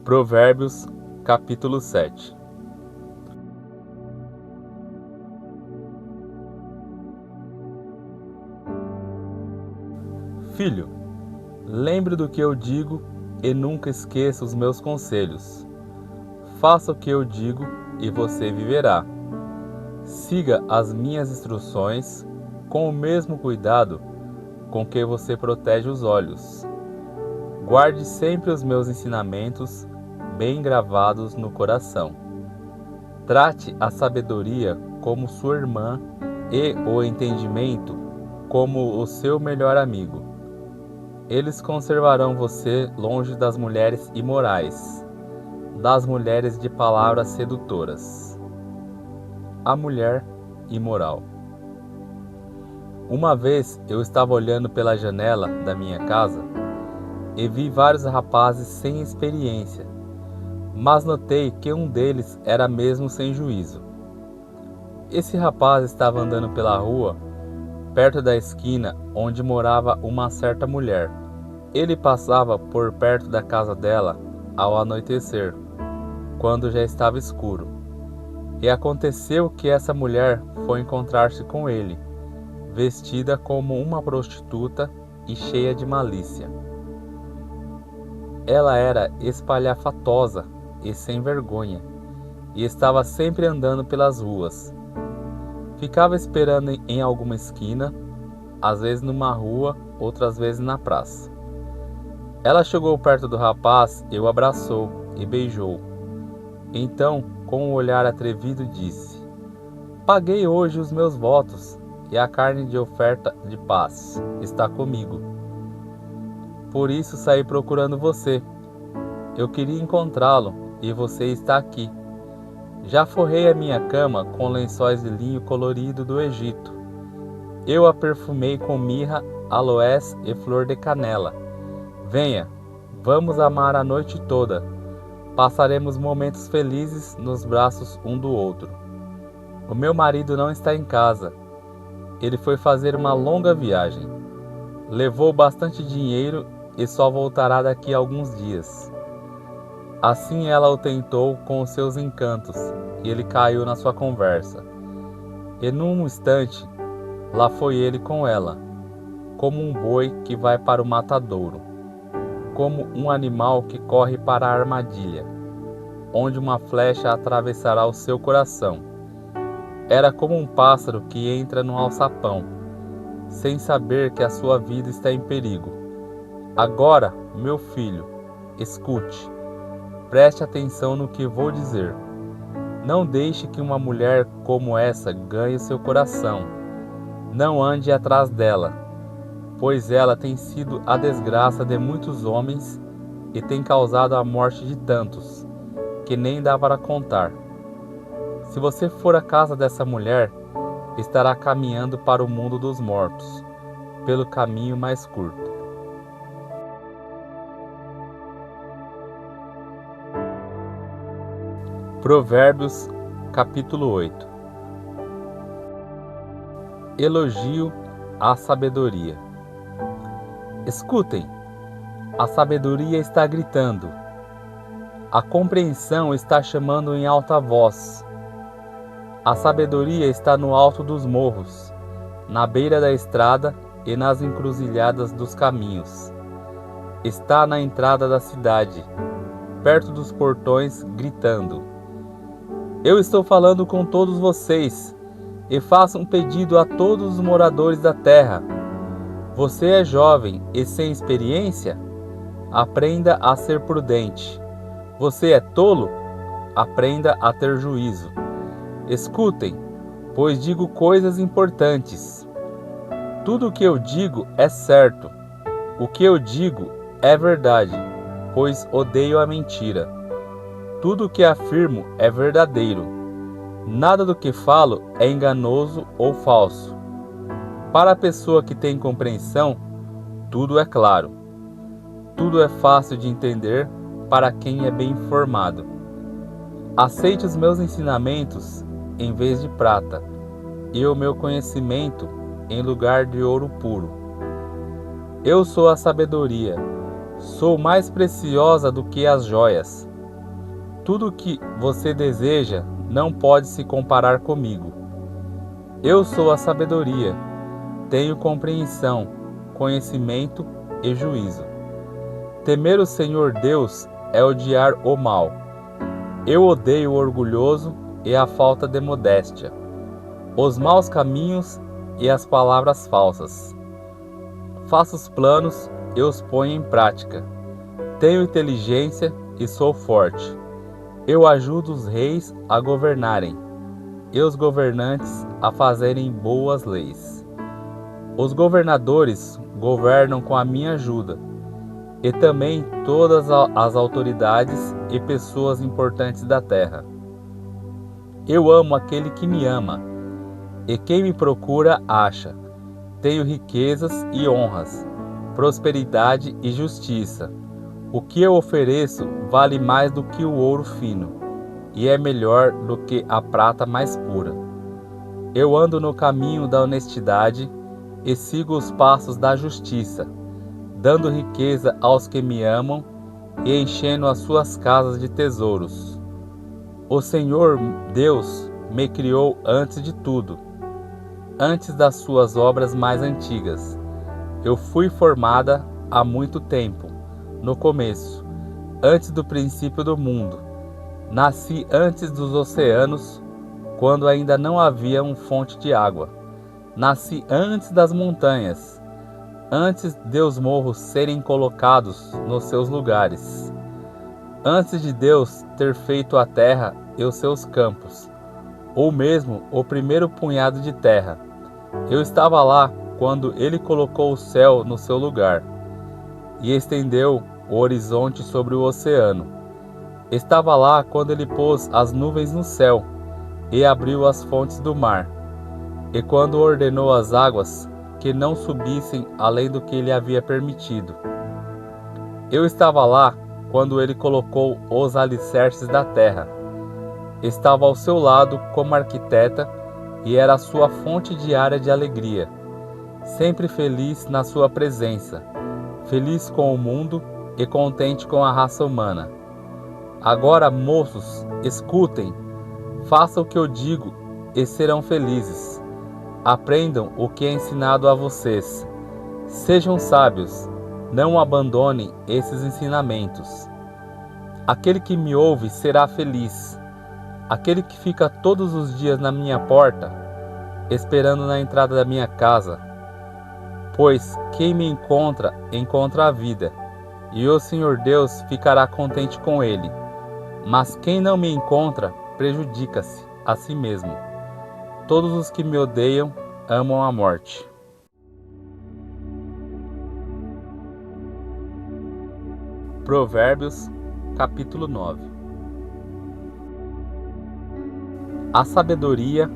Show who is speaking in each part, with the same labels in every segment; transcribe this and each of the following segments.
Speaker 1: Provérbios, capítulo 7. Filho, lembre do que eu digo e nunca esqueça os meus conselhos. Faça o que eu digo e você viverá. Siga as minhas instruções com o mesmo cuidado com que você protege os olhos. Guarde sempre os meus ensinamentos bem gravados no coração. Trate a sabedoria como sua irmã e o entendimento como o seu melhor amigo. Eles conservarão você longe das mulheres imorais, das mulheres de palavras sedutoras. A mulher imoral. Uma vez eu estava olhando pela janela da minha casa e vi vários rapazes sem experiência, mas notei que um deles era mesmo sem juízo. Esse rapaz estava andando pela rua, perto da esquina onde morava uma certa mulher. Ele passava por perto da casa dela ao anoitecer, quando já estava escuro. E aconteceu que essa mulher foi encontrar-se com ele, vestida como uma prostituta e cheia de malícia. Ela era espalhafatosa e sem vergonha, e estava sempre andando pelas ruas. Ficava esperando em alguma esquina, às vezes numa rua, outras vezes na praça. Ela chegou perto do rapaz e o abraçou e beijou. Então, com um olhar atrevido, disse: "Paguei hoje os meus votos, e a carne de oferta de paz está comigo. Por isso saí procurando você. Eu queria encontrá-lo, e você está aqui. Já forrei a minha cama com lençóis de linho colorido do Egito. Eu a perfumei com mirra, aloés e flor de canela. Venha, vamos amar a noite toda. Passaremos momentos felizes nos braços um do outro. O meu marido não está em casa. Ele foi fazer uma longa viagem. Levou bastante dinheiro e só voltará daqui a alguns dias." Assim ela o tentou com os seus encantos, e ele caiu na sua conversa. E num instante, lá foi ele com ela, como um boi que vai para o matadouro, como um animal que corre para a armadilha, onde uma flecha atravessará o seu coração. Era como um pássaro que entra no alçapão, sem saber que a sua vida está em perigo. Agora, meu filho, escute. Preste atenção no que vou dizer. Não deixe que uma mulher como essa ganhe seu coração. Não ande atrás dela, pois ela tem sido a desgraça de muitos homens e tem causado a morte de tantos, que nem dá para contar. Se você for à casa dessa mulher, estará caminhando para o mundo dos mortos, pelo caminho mais curto. Provérbios, capítulo 8. Elogio à sabedoria. Escutem, a sabedoria está gritando. A compreensão está chamando em alta voz. A sabedoria está no alto dos morros, na beira da estrada e nas encruzilhadas dos caminhos. Está na entrada da cidade, perto dos portões, gritando: "Eu estou falando com todos vocês e faço um pedido a todos os moradores da terra. Você é jovem e sem experiência? Aprenda a ser prudente. Você é tolo? Aprenda a ter juízo. Escutem, pois digo coisas importantes. Tudo o que eu digo é certo. O que eu digo é verdade, pois odeio a mentira. Tudo o que afirmo é verdadeiro. Nada do que falo é enganoso ou falso. Para a pessoa que tem compreensão, tudo é claro. Tudo é fácil de entender para quem é bem informado. Aceite os meus ensinamentos em vez de prata, e o meu conhecimento em lugar de ouro puro. Eu sou a sabedoria, sou mais preciosa do que as joias. tudo o que você deseja não pode se comparar comigo. Eu sou a sabedoria, tenho compreensão, conhecimento e juízo. Temer o Senhor Deus é odiar o mal. Eu odeio o orgulhoso e a falta de modéstia, os maus caminhos e as palavras falsas. Faço os planos e os ponho em prática. Tenho inteligência e sou forte. Eu ajudo os reis a governarem e os governantes a fazerem boas leis. Os governadores governam com a minha ajuda, e também todas as autoridades e pessoas importantes da terra. Eu amo aquele que me ama, e quem me procura acha. Tenho riquezas e honras, prosperidade e justiça. O que eu ofereço vale mais do que o ouro fino, e é melhor do que a prata mais pura. Eu ando no caminho da honestidade e sigo os passos da justiça, dando riqueza aos que me amam e enchendo as suas casas de tesouros. O Senhor Deus me criou antes de tudo, antes das suas obras mais antigas. Eu fui formada há muito tempo, no começo, antes do princípio do mundo. Nasci antes dos oceanos, quando ainda não havia uma fonte de água. Nasci antes das montanhas, antes de os morros serem colocados nos seus lugares. Antes de Deus ter feito a terra e os seus campos, ou mesmo o primeiro punhado de terra. Eu estava lá quando Ele colocou o céu no seu lugar e estendeu o horizonte sobre o oceano. Estava lá quando Ele pôs as nuvens no céu e abriu as fontes do mar, e quando ordenou as águas que não subissem além do que Ele havia permitido. Eu estava lá quando Ele colocou os alicerces da terra. Estava ao seu lado como arquiteta e era a sua fonte diária de alegria, sempre feliz na sua presença, feliz com o mundo e contente com a raça humana. Agora, moços, escutem, façam o que eu digo e serão felizes. Aprendam o que é ensinado a vocês. Sejam sábios, não abandonem esses ensinamentos. Aquele que me ouve será feliz. Aquele que fica todos os dias na minha porta, esperando na entrada da minha casa. Pois quem me encontra, encontra a vida, e o Senhor Deus ficará contente com ele. Mas quem não me encontra, prejudica-se a si mesmo. Todos os que me odeiam amam a morte. Provérbios, capítulo 9. A sabedoria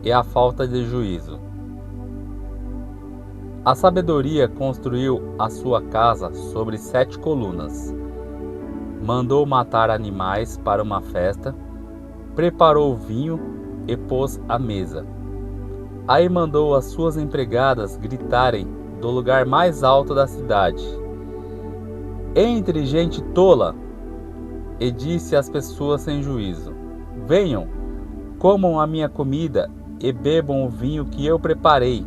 Speaker 1: e a falta de juízo. A sabedoria construiu a sua casa sobre 7 colunas. Mandou matar animais para uma festa, preparou vinho e pôs à mesa. Aí mandou as suas empregadas gritarem do lugar mais alto da cidade: Entre, gente tola! E disse às pessoas sem juízo: Venham, comam a minha comida e bebam o vinho que eu preparei.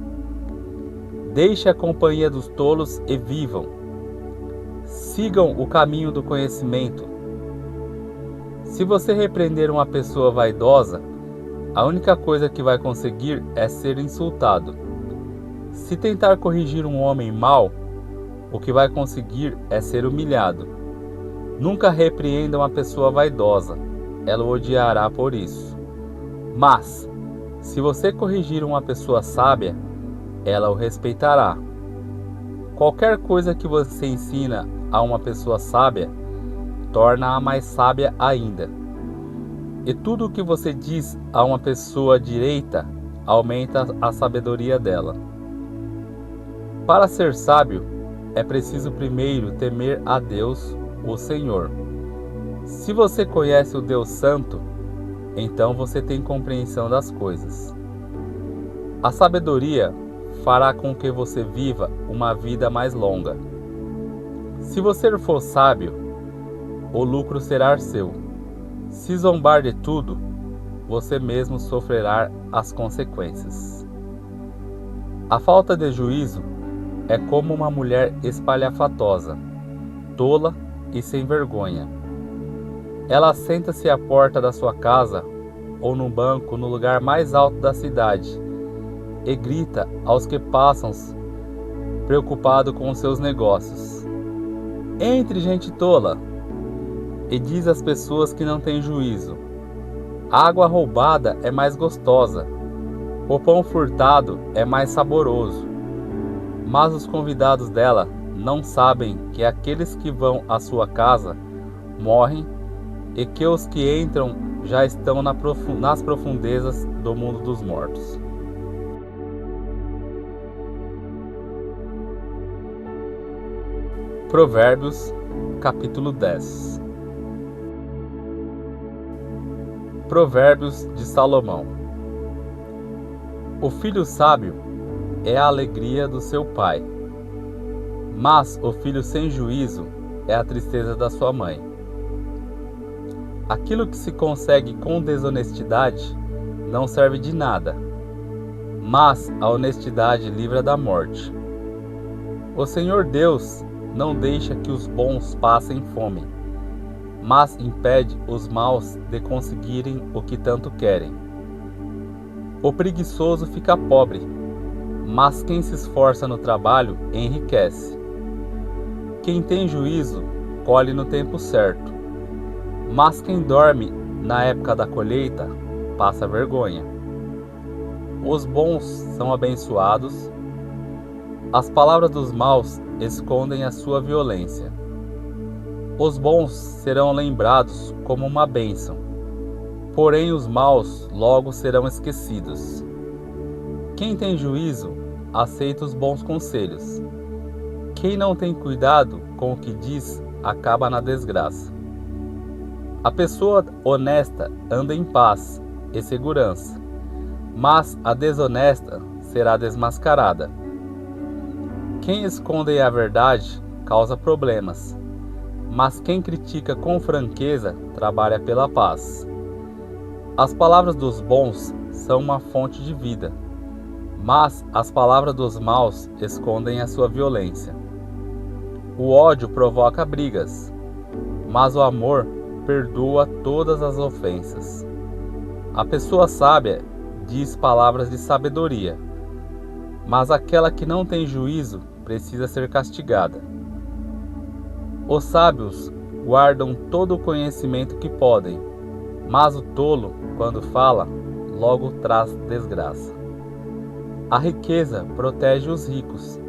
Speaker 1: Deixe a companhia dos tolos e vivam. Sigam o caminho do conhecimento. Se você repreender uma pessoa vaidosa, a única coisa que vai conseguir é ser insultado. Se tentar corrigir um homem mau, o que vai conseguir é ser humilhado. Nunca repreenda uma pessoa vaidosa, ela o odiará por isso. Mas, se você corrigir uma pessoa sábia, ela o respeitará. Qualquer coisa que você ensina a uma pessoa sábia, torna-a mais sábia ainda. E tudo o que você diz a uma pessoa direita, aumenta a sabedoria dela. Para ser sábio, é preciso primeiro temer a Deus, o Senhor. Se você conhece o Deus Santo, então você tem compreensão das coisas. A sabedoria fará com que você viva uma vida mais longa. Se você for sábio, o lucro será seu. Se zombar de tudo, você mesmo sofrerá as consequências. A falta de juízo é como uma mulher espalhafatosa, tola e sem vergonha. Ela senta-se à porta da sua casa ou num banco no lugar mais alto da cidade e grita aos que passam, preocupado com os seus negócios: entre, gente tola! E diz às pessoas que não têm juízo: a água roubada é mais gostosa, o pão furtado é mais saboroso. Mas os convidados dela não sabem que aqueles que vão à sua casa morrem e que os que entram já estão nas profundezas do mundo dos mortos. Provérbios, capítulo 10. Provérbios de Salomão. O filho sábio é a alegria do seu pai, mas o filho sem juízo é a tristeza da sua mãe. Aquilo que se consegue com desonestidade não serve de nada, mas a honestidade livra da morte. O Senhor Deus não deixa que os bons passem fome, mas impede os maus de conseguirem o que tanto querem. O preguiçoso fica pobre, mas quem se esforça no trabalho enriquece. Quem tem juízo colhe no tempo certo, mas quem dorme na época da colheita passa vergonha. Os bons são abençoados, as palavras dos maus escondem a sua violência. Os bons serão lembrados como uma bênção, porém os maus logo serão esquecidos. Quem tem juízo aceita os bons conselhos. Quem não tem cuidado com o que diz acaba na desgraça. A pessoa honesta anda em paz e segurança, mas a desonesta será desmascarada. Quem esconde a verdade causa problemas, mas quem critica com franqueza trabalha pela paz. As palavras dos bons são uma fonte de vida, mas as palavras dos maus escondem a sua violência. O ódio provoca brigas, mas o amor perdoa todas as ofensas. A pessoa sábia diz palavras de sabedoria, mas aquela que não tem juízo precisa ser castigada. Os sábios guardam todo o conhecimento que podem, mas o tolo, quando fala, logo traz desgraça. A riqueza protege os ricos,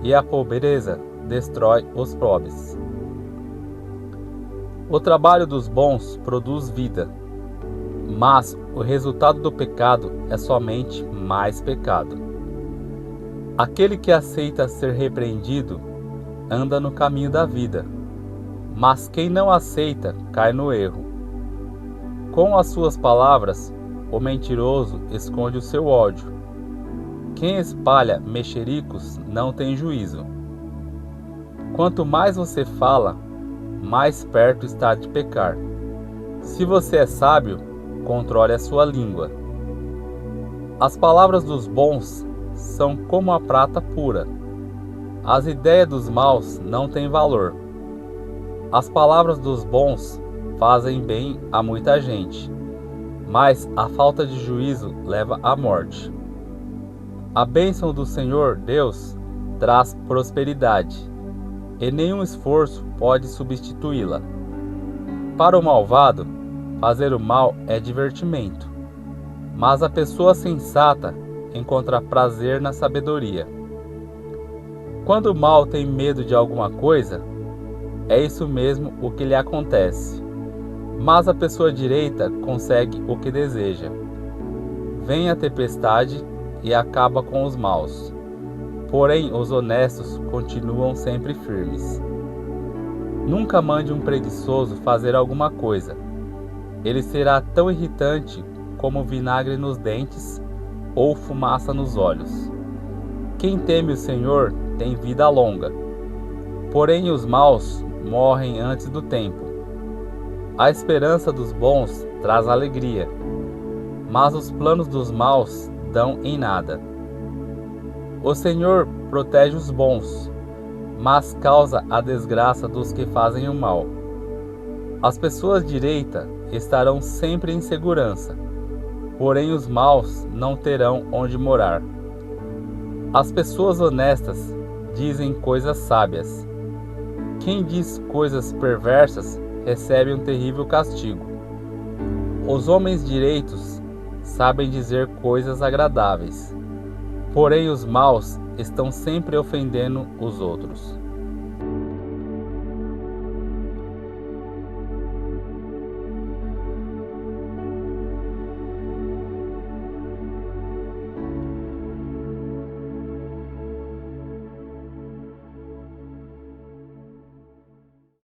Speaker 1: e a pobreza destrói os pobres. O trabalho dos bons produz vida, mas o resultado do pecado é somente mais pecado. Aquele que aceita ser repreendido anda no caminho da vida, mas quem não aceita cai no erro. Com as suas palavras, o mentiroso esconde o seu ódio. Quem espalha mexericos não tem juízo. Quanto mais você fala, mais perto está de pecar. Se você é sábio, controle a sua língua. As palavras dos bons são como a prata pura. As ideias dos maus não têm valor. As palavras dos bons fazem bem a muita gente, mas a falta de juízo leva à morte. A bênção do Senhor Deus traz prosperidade, e nenhum esforço pode substituí-la. Para o malvado, fazer o mal é divertimento, mas a pessoa sensata encontra prazer na sabedoria. Quando o mal tem medo de alguma coisa, é isso mesmo o que lhe acontece. Mas a pessoa direita consegue o que deseja. Vem a tempestade e acaba com os maus. Porém, os honestos continuam sempre firmes. Nunca mande um preguiçoso fazer alguma coisa. Ele será tão irritante como vinagre nos dentes ou fumaça nos olhos. Quem teme o Senhor tem vida longa, porém os maus morrem antes do tempo. A esperança dos bons traz alegria, mas os planos dos maus dão em nada. O Senhor protege os bons, mas causa a desgraça dos que fazem o mal. As pessoas direitas estarão sempre em segurança, porém os maus não terão onde morar. As pessoas honestas dizem coisas sábias. Quem diz coisas perversas recebe um terrível castigo. Os homens direitos sabem dizer coisas agradáveis, porém os maus estão sempre ofendendo os outros.